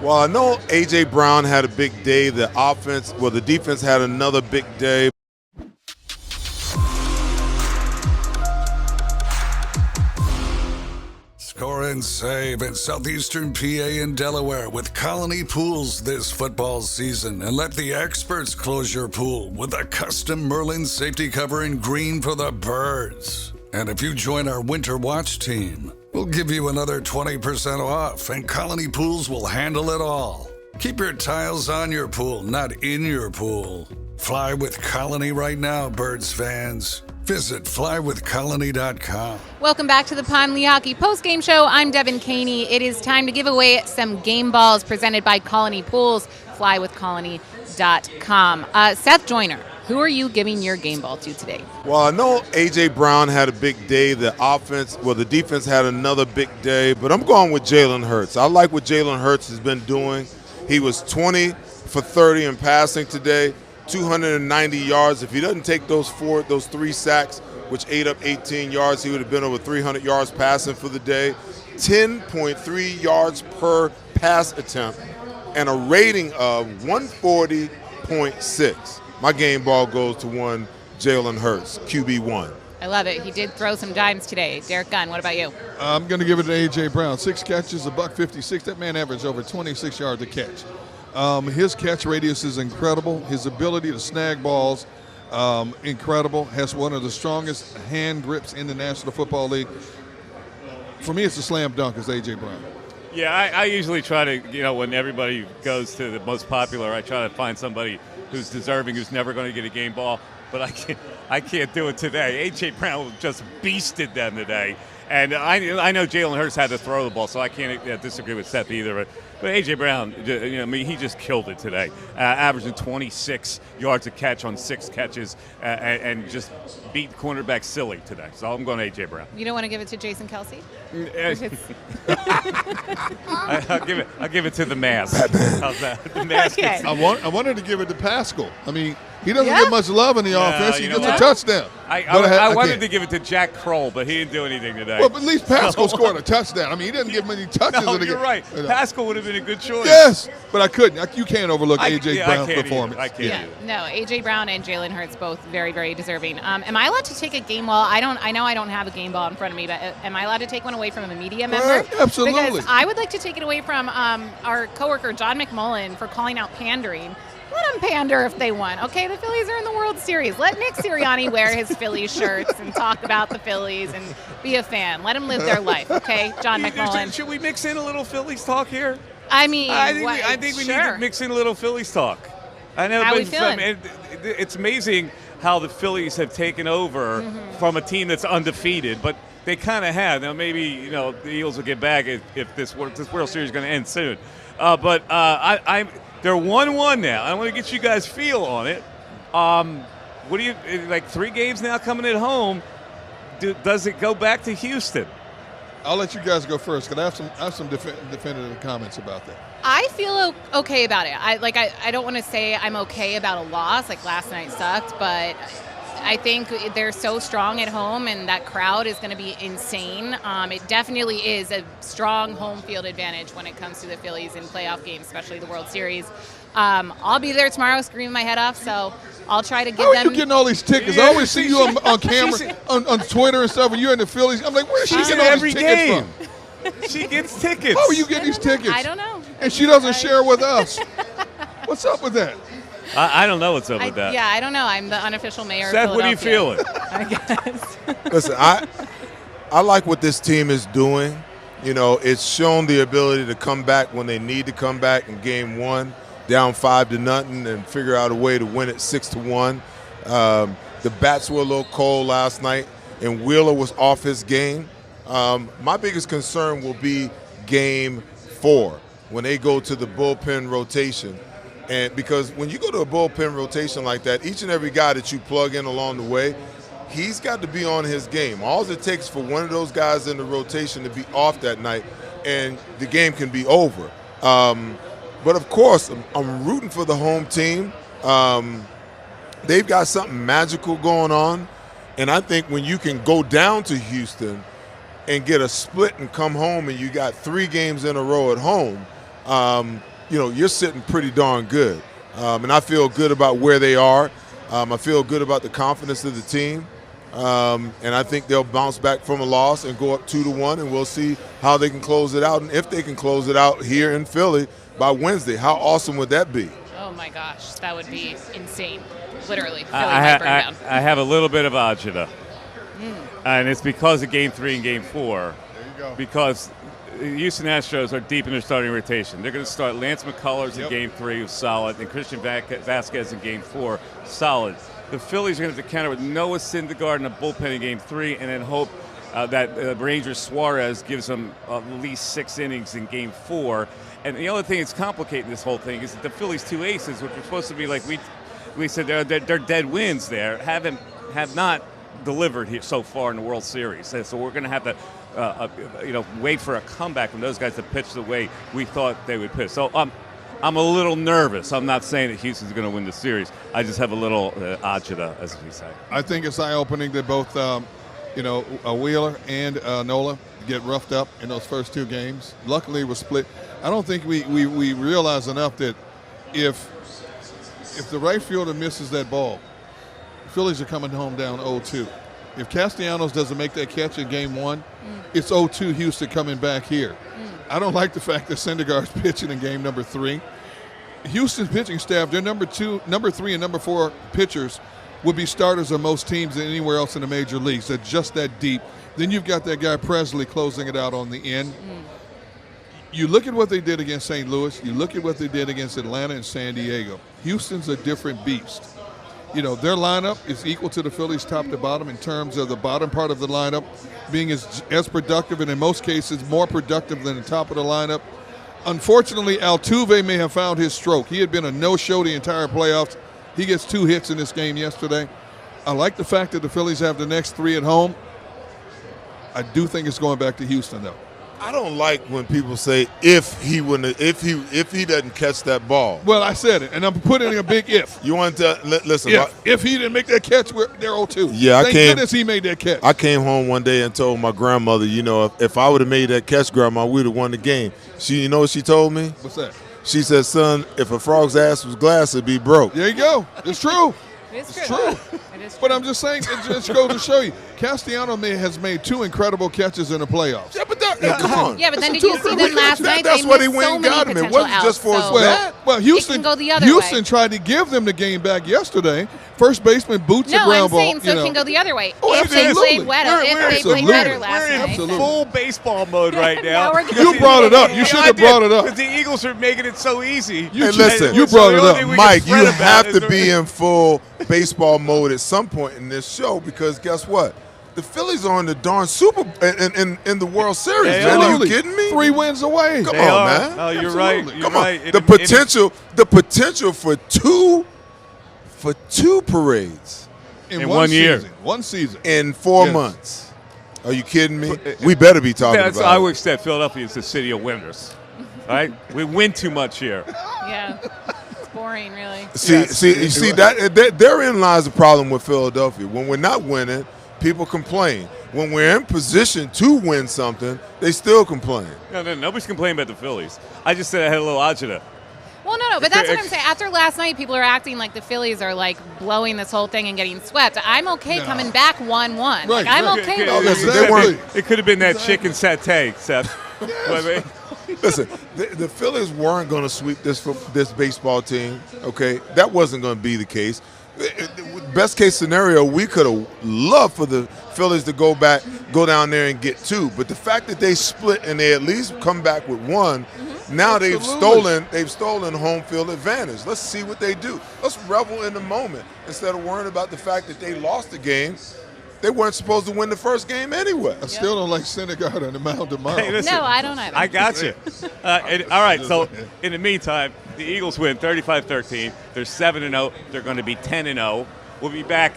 Well, I know A.J. Brown had a big day. The defense had another big day. Score and save in southeastern PA and Delaware with Colony Pools this football season. And let the experts close your pool with a custom Merlin safety cover in green for the birds. And if you join our Winter Watch team, we'll give you another 20% off, and Colony Pools will handle it all. Keep your tiles on your pool, not in your pool. Fly with Colony right now, Birds fans. Visit flywithcolony.com. Welcome back to the Pond Lehocky post-game show. I'm Devin Caney. It is time to give away some game balls presented by Colony Pools. Flywithcolony.com. Seth Joyner, who are you giving your game ball to today? Well, I know A.J. Brown had a big day. The defense had another big day, but I'm going with Jalen Hurts. I like what Jalen Hurts has been doing. He was 20 for 30 in passing today, 290 yards. If he doesn't take those 3 sacks, which ate up 18 yards, he would have been over 300 yards passing for the day. 10.3 yards per pass attempt and a rating of 140.6. My game ball goes to one Jalen Hurts, QB1. I love it. He did throw some dimes today. Derek Gunn, what about you? I'm going to give it to A.J. Brown. 6 catches, $156. That man averaged over 26 yards a catch. His catch radius is incredible. His ability to snag balls, incredible. Has one of the strongest hand grips in the National Football League. For me, it's a slam dunk as A.J. Brown. Yeah, I usually try to, when everybody goes to the most popular, I try to find somebody who's deserving, who's never going to get a game ball. But I can't do it today. A.J. Brown just beasted them today. And I know Jalen Hurts had to throw the ball, so I can't disagree with Seth either. But A.J. Brown, he just killed it today, averaging 26 yards a catch on 6 catches and just beat cornerback silly today. So I'm going to A.J. Brown. You don't want to give it to Jason Kelsey? I'll give it to the mask. How's that? The mask. Okay. I wanted to give it to Pascal. I mean, he doesn't get much love in the offense. He gets a touchdown. I wanted to give it to Jack Kroll, but he didn't do anything today. Well, but at least Pascal scored a touchdown. I mean, he didn't give many touches. No, you're right. Pascal would have been a good choice. Yes, but I couldn't. You can't overlook A.J. Brown's performance. I can't. No, A.J. Brown and Jalen Hurts both very, very deserving. Am I allowed to take a game ball? I know I don't have a game ball in front of me, but am I allowed to take one away from a media member? Absolutely. Because I would like to take it away from our coworker John McMullen for calling out pandering. Let them pander if they want. Okay, the Phillies are in the World Series. Let Nick Sirianni wear his Phillies shirts and talk about the Phillies and be a fan. Let them live their life, okay, John McMullen. Should we mix in a little Phillies talk here? I mean, I think we need to mix in a little Phillies talk. I know. How we feeling? It's amazing how the Phillies have taken over from a team that's undefeated, but they kind of have. Now maybe the Eagles will get back if this World Series is going to end soon. But they're 1-1 now. I want to get you guys' feel on it. What do you like? 3 games now coming at home. Does it go back to Houston? I'll let you guys go first, because I have some definitive comments about that. I feel okay about it. I don't want to say I'm okay about a loss. Like last night sucked, but I think they're so strong at home, and that crowd is going to be insane. It definitely is a strong home field advantage when it comes to the Phillies in playoff games, especially the World Series. I'll be there tomorrow screaming my head off, so I'll try to give them. How are you getting all these tickets? I always see you on camera, on Twitter and stuff, and you're in the Phillies. I'm like, where is she getting all these tickets from? She gets tickets. How are you getting these tickets? I don't know. And she doesn't share with us. What's up with that? I don't know what's up with that. Yeah, I don't know. I'm the unofficial mayor Seth, of what are you Philadelphia. feeling? I guess. Listen, I like what this team is doing. It's shown the ability to come back when they need to come back in game 1, down 5-0, and figure out a way to win it 6-1. The bats were a little cold last night, and Wheeler was off his game. My biggest concern will be game 4 when they go to the bullpen rotation. And because when you go to a bullpen rotation like that, each and every guy that you plug in along the way, he's got to be on his game. All it takes for one of those guys in the rotation to be off that night, and the game can be over. But, of course, I'm rooting for the home team. They've got something magical going on, and I think when you can go down to Houston and get a split and come home and you got 3 games in a row at home, you're sitting pretty darn good. And I feel good about where they are. I feel good about the confidence of the team. And I think they'll bounce back from a loss and go up 2-1, and we'll see how they can close it out and if they can close it out here in Philly by Wednesday. How awesome would that be? Oh, my gosh. That would be insane. Literally. Philly I might burn down. have a little bit of agita. And it's because of Game 3 and Game 4. There you go. Because the Houston Astros are deep in their starting rotation. They're going to start Lance McCullers in Game 3, who's solid, and Christian Vasquez in Game 4, solid. The Phillies are going to have to counter with Noah Syndergaard in the bullpen in Game 3, and then hope that Ranger Suarez gives them at least 6 innings in Game 4. And the other thing that's complicating this whole thing is that the Phillies' 2 aces, which are supposed to be like we said, they're dead wins there, have not delivered here so far in the World Series. And so we're going to have to wait for a comeback from those guys to pitch the way we thought they would pitch. So I'm a little nervous. I'm not saying that Houston's going to win the series. I just have a little agita, as we say. I think it's eye-opening that both, Wheeler and Nola get roughed up in those first 2 games. Luckily, it was split. I don't think we realize enough that if the right fielder misses that ball, the Phillies are coming home down 0-2. If Castellanos doesn't make that catch in Game 1, it's 0-2 Houston coming back here. I don't like the fact that Syndergaard's pitching in Game number 3. Houston's pitching staff, their number 3, and number 4 pitchers would be starters on most teams than anywhere else in the major leagues. They're just that deep. Then you've got that guy Presley closing it out on the end. You look at what they did against St. Louis. You look at what they did against Atlanta and San Diego. Houston's a different beast. Their lineup is equal to the Phillies top to bottom in terms of the bottom part of the lineup being as productive and in most cases more productive than the top of the lineup. Unfortunately, Altuve may have found his stroke. He had been a no-show the entire playoffs. He gets 2 hits in this game yesterday. I like the fact that the Phillies have the next 3 at home. I do think it's going back to Houston, though. I don't like when people say if he doesn't catch that ball. Well, I said it, and I'm putting a big if. You want to listen? If he didn't make that catch, they're 0-2. Yeah, Thank goodness he made that catch. I came home one day and told my grandmother, if I would have made that catch, Grandma, we'd have won the game. You know what she told me? What's that? She said, son, if a frog's ass was glass, it'd be broke. There you go. It's true. It's true. It is true. But I'm just saying, it just goes to show you, Castellanos has made 2 incredible catches in the playoffs. Yeah, but come on. Yeah, but then did you see them last night? That's They what he missed went so and many got him. It potential wasn't just for outs, his so bat. Well, Houston can go the other Houston way. tried to give them the game back yesterday. First baseman boots a No, ground I'm ball. saying so it can go the other way. Oh, If they absolutely. played better, Absolutely. last We're in night. Absolutely. full baseball mode right Now now. we're You brought it up. You should have brought it up. Because the Eagles are making it so easy. Hey, listen, you brought it up. Mike, you have to be in full baseball mode at some point in this show because guess what? The Phillies are in the darn Super in the World Series, They man. Are Absolutely. you kidding me? 3 wins away. Come They on, are. man. Oh, you're Absolutely. right. You're Come on. right. The potential for two parades In In one one year. season. 1 season. in 4 Yes. months. Are you kidding me? We better be talking That's, about I it. wish that Philadelphia is the city of winners. Right? We win too much here. Yeah. It's boring, really. See that therein lies the problem with Philadelphia. When we're not winning, people complain. When we're in position to win something, they still complain. No, nobody's complaining about the Phillies. I just said I had a little agita. Well, no, but that's what I'm saying. After last night, people are acting like the Phillies are like blowing this whole thing and getting swept. I'm okay coming back 1-1. Right, I'm right. okay No, with listen, it. they weren't. It could have been that chicken satay, Seth. Listen, the Phillies weren't going to sweep this baseball team. Okay, that wasn't going to be the case. Best case scenario, we could have loved for the Phillies to go down there and get 2. But the fact that they split and they at least come back with 1, now they've stolen home field advantage. Let's see what they do. Let's revel in the moment instead of worrying about the fact that they lost the game. They weren't supposed to win the first game anyway. I still don't like Syndergaard on the mound tomorrow. Hey, listen, No, I don't either. I got you. All right, so in the meantime, the Eagles win 35-13. They're 7-0. They're going to be 10-0. We'll be back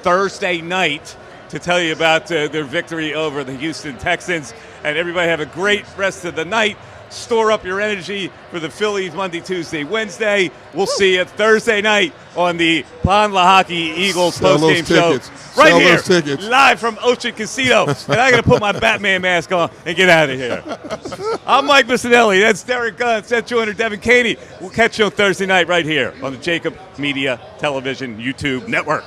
Thursday night to tell you about their victory over the Houston Texans. And everybody have a great rest of the night. Store up your energy for the Phillies Monday, Tuesday, Wednesday. We'll see you Thursday night on the Pond Lahaki Eagles postgame show. Right Sell here, those tickets. live from Ocean Casino. And I got to put my Batman mask on and get out of here. I'm Mike Missinelli. That's Derek Gunn. Seth Joyner, Devin Caney. We'll catch you on Thursday night right here on the JAKIB Media Television YouTube Network.